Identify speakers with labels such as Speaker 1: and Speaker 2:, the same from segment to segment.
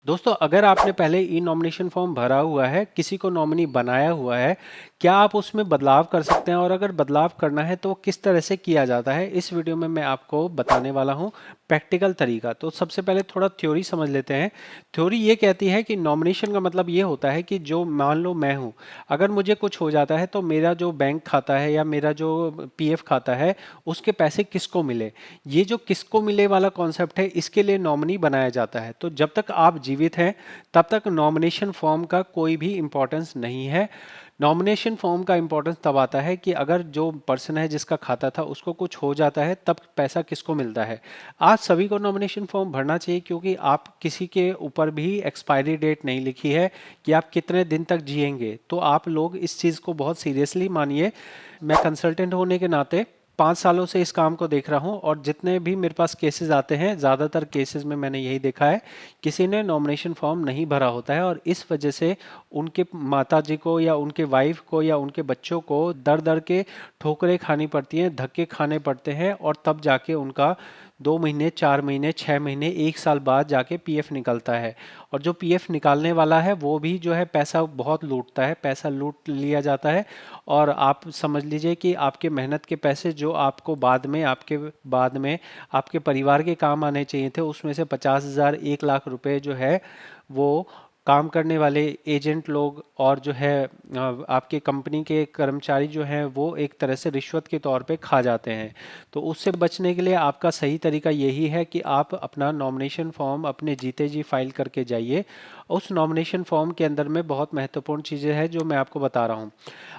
Speaker 1: दोस्तों, अगर आपने पहले ई नॉमिनेशन फॉर्म भरा हुआ है, किसी को नॉमिनी बनाया हुआ है, क्या आप उसमें बदलाव कर सकते हैं? और अगर बदलाव करना है तो वो किस तरह से किया जाता है, इस वीडियो में मैं आपको बताने वाला हूं प्रैक्टिकल तरीका। तो सबसे पहले थोड़ा थ्योरी समझ लेते हैं। थ्योरी ये कहती है कि नॉमिनेशन का मतलब ये होता है कि जो मान लो मैं हूं, अगर मुझे कुछ हो जाता है तो मेरा जो बैंक खाता है या मेरा जो पीएफ खाता है, उसके पैसे किसको मिले। ये जो किसको मिले वाला कॉन्सेप्ट है, इसके लिए नॉमिनी बनाया जाता है। तो जब तक आप जीवित हैं तब तक नॉमिनेशन फॉर्म का कोई भी इंपॉर्टेंस नहीं है। नॉमिनेशन फॉर्म का इंपॉर्टेंस तब आता है कि अगर जो पर्सन है जिसका खाता था उसको कुछ हो जाता है, तब पैसा किसको मिलता है। आज सभी को नॉमिनेशन फॉर्म भरना चाहिए, क्योंकि आप किसी के ऊपर भी एक्सपायरी डेट नहीं लिखी है कि आप कितने दिन तक जिएंगे। तो आप लोग इस चीज़ को बहुत सीरियसली मानिए। मैं कंसल्टेंट होने के नाते 5 सालों से इस काम को देख रहा हूं, और जितने भी मेरे पास केसेस आते हैं, ज़्यादातर केसेस में मैंने यही देखा है, किसी ने नॉमिनेशन फॉर्म नहीं भरा होता है, और इस वजह से उनके माता जी को या उनके वाइफ को या उनके बच्चों को दर दर के ठोकरें खानी पड़ती हैं, धक्के खाने पड़ते हैं, और तब जाके उनका 2 महीने, 4 महीने, 6 महीने, 1 साल बाद जाके पीएफ निकलता है। और जो पीएफ निकालने वाला है वो भी जो है पैसा बहुत लूटता है, पैसा लूट लिया जाता है। और आप समझ लीजिए कि आपके मेहनत के पैसे जो आपको बाद में आपके परिवार के काम आने चाहिए थे, उसमें से 50,000, 1 लाख रुपए जो है वो काम करने वाले एजेंट लोग और जो है आपके कंपनी के कर्मचारी जो हैं वो एक तरह से रिश्वत के तौर पे खा जाते हैं। तो उससे बचने के लिए आपका सही तरीका यही है कि आप अपना नॉमिनेशन फॉर्म अपने जीते जी फाइल करके जाइए। उस नॉमिनेशन फॉर्म के अंदर में बहुत महत्वपूर्ण चीज़ें हैं जो मैं आपको बता रहा हूँ।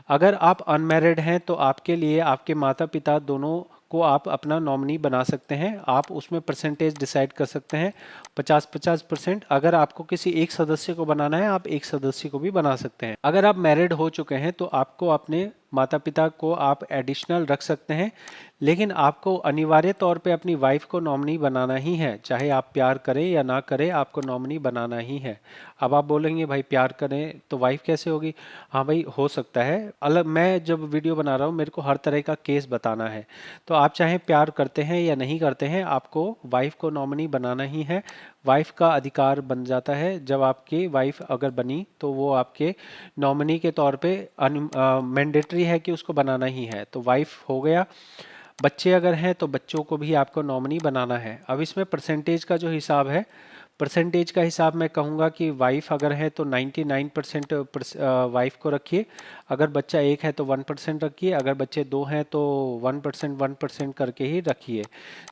Speaker 1: अगर आप अनमैरिड हैं तो आपके लिए आपके माता पिता दोनों को आप अपना नॉमिनी बना सकते हैं। आप उसमें परसेंटेज डिसाइड कर सकते हैं, 50-50%। अगर आपको किसी एक सदस्य को बनाना है, आप एक सदस्य को भी बना सकते हैं। अगर आप मैरिड हो चुके हैं तो आपको अपने माता पिता को आप एडिशनल रख सकते हैं, लेकिन आपको अनिवार्य तौर पे अपनी वाइफ को नॉमिनी बनाना ही है। चाहे आप प्यार करें या ना करें, आपको नॉमिनी बनाना ही है। अब आप बोलेंगे भाई प्यार करें तो वाइफ कैसे होगी? हाँ भाई, हो सकता है। अलग, मैं जब वीडियो बना रहा हूँ मेरे को हर तरह का केस बताना है। तो आप चाहे प्यार करते हैं या नहीं करते हैं, आपको वाइफ को नॉमिनी बनाना ही है। वाइफ का अधिकार बन जाता है, जब आपकी वाइफ अगर बनी तो वो आपके नॉमिनी के तौर पे मैंडेटरी है कि उसको बनाना ही है। तो वाइफ हो गया। बच्चे अगर हैं तो बच्चों को भी आपको नॉमिनी बनाना है। अब इसमें परसेंटेज का जो हिसाब है, परसेंटेज का हिसाब मैं कहूँगा कि वाइफ अगर है तो 99% वाइफ को रखिए। अगर बच्चा एक है तो 1% रखिए। अगर बच्चे दो हैं तो 1% 1% करके ही रखिए।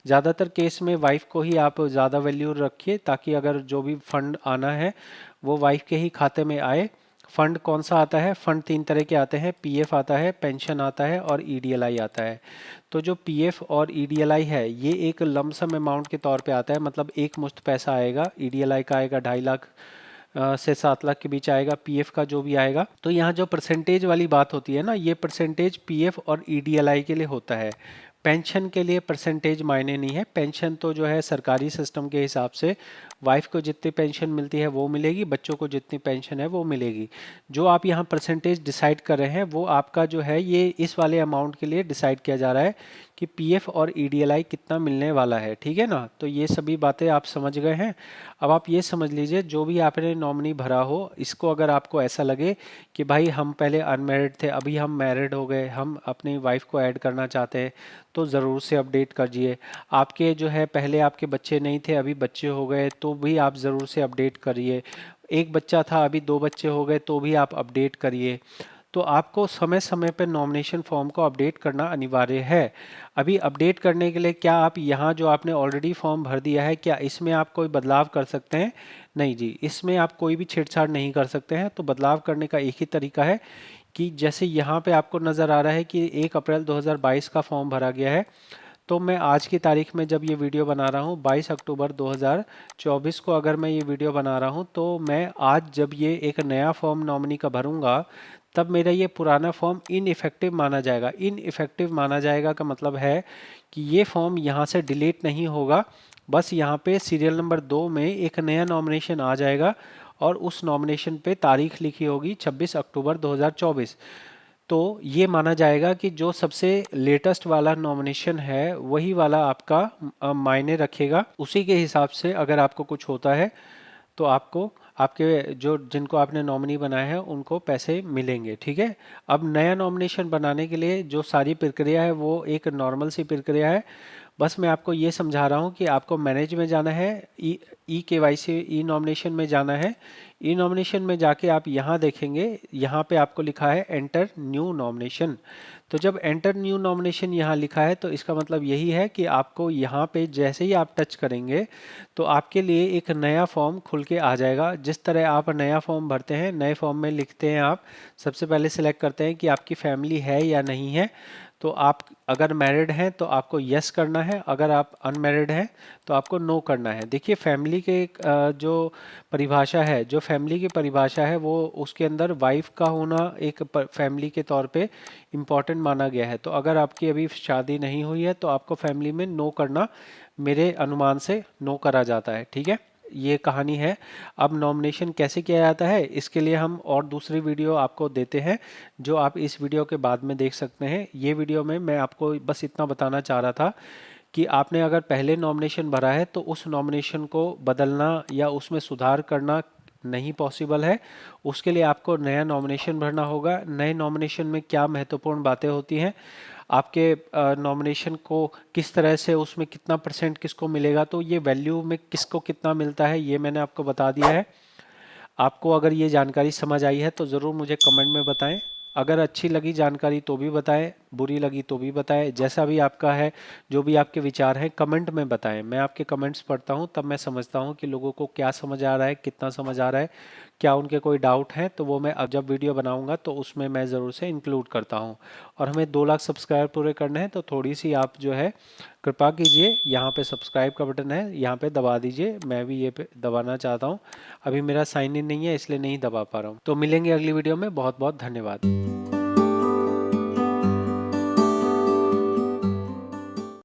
Speaker 1: ज़्यादातर केस में वाइफ को ही आप ज़्यादा वैल्यू रखिए, ताकि अगर जो भी फंड आना है वो वाइफ के ही खाते में आए। फंड कौन सा आता है? फंड 3 तरह के आते हैं, पीएफ आता है, पेंशन आता है और ईडीएलआई आता है। तो जो पीएफ और ईडीएलआई है ये एक लमसम अमाउंट के तौर पे आता है, मतलब एक मुश्त पैसा आएगा। ईडीएलआई का आएगा 2.5 लाख से 7 लाख के बीच आएगा, पीएफ का जो भी आएगा। तो यहाँ जो परसेंटेज वाली बात होती है ना, ये परसेंटेज पीएफ और ईडीएलआई के लिए होता है। पेंशन के लिए परसेंटेज मायने नहीं है। पेंशन तो जो है सरकारी सिस्टम के हिसाब से वाइफ को जितनी पेंशन मिलती है वो मिलेगी, बच्चों को जितनी पेंशन है वो मिलेगी। जो आप यहाँ परसेंटेज डिसाइड कर रहे हैं वो आपका जो है ये इस वाले अमाउंट के लिए डिसाइड किया जा रहा है कि पीएफ और ईडीएलआई कितना मिलने वाला है। ठीक है ना? तो ये सभी बातें आप समझ गए हैं। अब आप ये समझ लीजिए, जो भी आपने नॉमिनी भरा हो, इसको अगर आपको ऐसा लगे कि भाई हम पहले अनमैरिड थे, अभी हम मैरिड हो गए, हम अपनी वाइफ को ऐड करना चाहते हैं, तो ज़रूर से अपडेट करिए। आपके जो है पहले आपके बच्चे नहीं थे, अभी बच्चे हो गए, तो भी आप ज़रूर से अपडेट करिए। एक बच्चा था, अभी 2 बच्चे हो गए, तो भी आप अपडेट करिए। तो आपको समय समय पर नॉमिनेशन फॉर्म को अपडेट करना अनिवार्य है। अभी अपडेट करने के लिए क्या आप यहाँ जो आपने ऑलरेडी फॉर्म भर दिया है, क्या इसमें आप कोई बदलाव कर सकते हैं? नहीं जी, इसमें आप कोई भी छेड़छाड़ नहीं कर सकते हैं। तो बदलाव करने का एक ही तरीका है कि जैसे यहाँ पे आपको नज़र आ रहा है कि 1 अप्रैल 2022 का फॉर्म भरा गया है, तो मैं आज की तारीख में जब ये वीडियो बना रहा हूँ 22 अक्टूबर 2024 को अगर मैं ये वीडियो बना रहा हूँ, तो मैं आज जब ये एक नया फॉर्म नॉमिनी का भरूंगा, तब मेरा ये पुराना फॉर्म इनइफेक्टिव माना जाएगा। इनइफेक्टिव माना जाएगा का मतलब है कि ये फॉर्म यहाँ से डिलीट नहीं होगा, बस यहाँ पे सीरियल नंबर 2 में एक नया नॉमिनेशन आ जाएगा, और उस नॉमिनेशन पे तारीख लिखी होगी 26 अक्टूबर 2024। तो ये माना जाएगा कि जो सबसे लेटेस्ट वाला नॉमिनेशन है वही वाला आपका मायने रखेगा। उसी के हिसाब से अगर आपको कुछ होता है तो आपको आपके जो जिनको आपने नॉमिनी बनाया है उनको पैसे मिलेंगे। ठीक है। अब नया नॉमिनेशन बनाने के लिए जो सारी प्रक्रिया है वो एक नॉर्मल सी प्रक्रिया है। बस मैं आपको ये समझा रहा हूँ कि आपको मैनेज में जाना है, ई ई केवाईसी ई नॉमिनेशन में जाना है। ई नॉमिनेशन में जाके आप यहाँ देखेंगे, यहाँ पे आपको लिखा है एंटर न्यू नॉमिनेशन। तो जब एंटर न्यू नॉमिनेशन यहाँ लिखा है तो इसका मतलब यही है कि आपको यहाँ पे जैसे ही आप टच करेंगे तो आपके लिए एक नया फॉर्म खुल के आ जाएगा। जिस तरह आप नया फॉर्म भरते हैं, नए फॉर्म में लिखते हैं, आप सबसे पहले सिलेक्ट करते हैं कि आपकी फैमिली है या नहीं है। तो आप अगर मैरिड हैं तो आपको यस करना है, अगर आप अनमैरिड हैं तो आपको नो करना है। देखिए फैमिली के जो परिभाषा है, जो फैमिली की परिभाषा है वो उसके अंदर वाइफ का होना एक फैमिली के तौर पे इम्पॉर्टेंट माना गया है। तो अगर आपकी अभी शादी नहीं हुई है तो आपको फैमिली में नो करना, मेरे अनुमान से नो करा जाता है। ठीक है, ये कहानी है। अब नॉमिनेशन कैसे किया जाता है इसके लिए हम और दूसरी वीडियो आपको देते हैं जो आप इस वीडियो के बाद में देख सकते हैं। ये वीडियो में मैं आपको बस इतना बताना चाह रहा था कि आपने अगर पहले नॉमिनेशन भरा है तो उस नॉमिनेशन को बदलना या उसमें सुधार करना नहीं पॉसिबल है। उसके लिए आपको नया नॉमिनेशन भरना होगा। नए नॉमिनेशन में क्या महत्वपूर्ण बातें होती हैं, आपके नॉमिनेशन को किस तरह से, उसमें कितना परसेंट किसको मिलेगा, तो ये वैल्यू में किसको कितना मिलता है ये मैंने आपको बता दिया है। आपको अगर ये जानकारी समझ आई है तो ज़रूर मुझे कमेंट में बताएं। अगर अच्छी लगी जानकारी तो भी बताएं, बुरी लगी तो भी बताएं, जैसा भी आपका है, जो भी आपके विचार हैं कमेंट में बताएं। मैं आपके कमेंट्स पढ़ता हूं, तब मैं समझता हूं कि लोगों को क्या समझ आ रहा है, कितना समझ आ रहा है, क्या उनके कोई डाउट है, तो वो मैं अब जब वीडियो बनाऊंगा तो उसमें मैं ज़रूर से इंक्लूड करता हूं। और हमें 2 लाख सब्सक्राइबर पूरे करने हैं तो थोड़ी सी आप जो है कृपा कीजिए, यहाँ पे सब्सक्राइब का बटन है, यहाँ पे दबा दीजिए। मैं भी ये पे दबाना चाहता हूँ, अभी मेरा साइन इन नहीं है इसलिए नहीं दबा पा रहा हूँ। तो मिलेंगे अगली वीडियो में। बहुत बहुत धन्यवाद।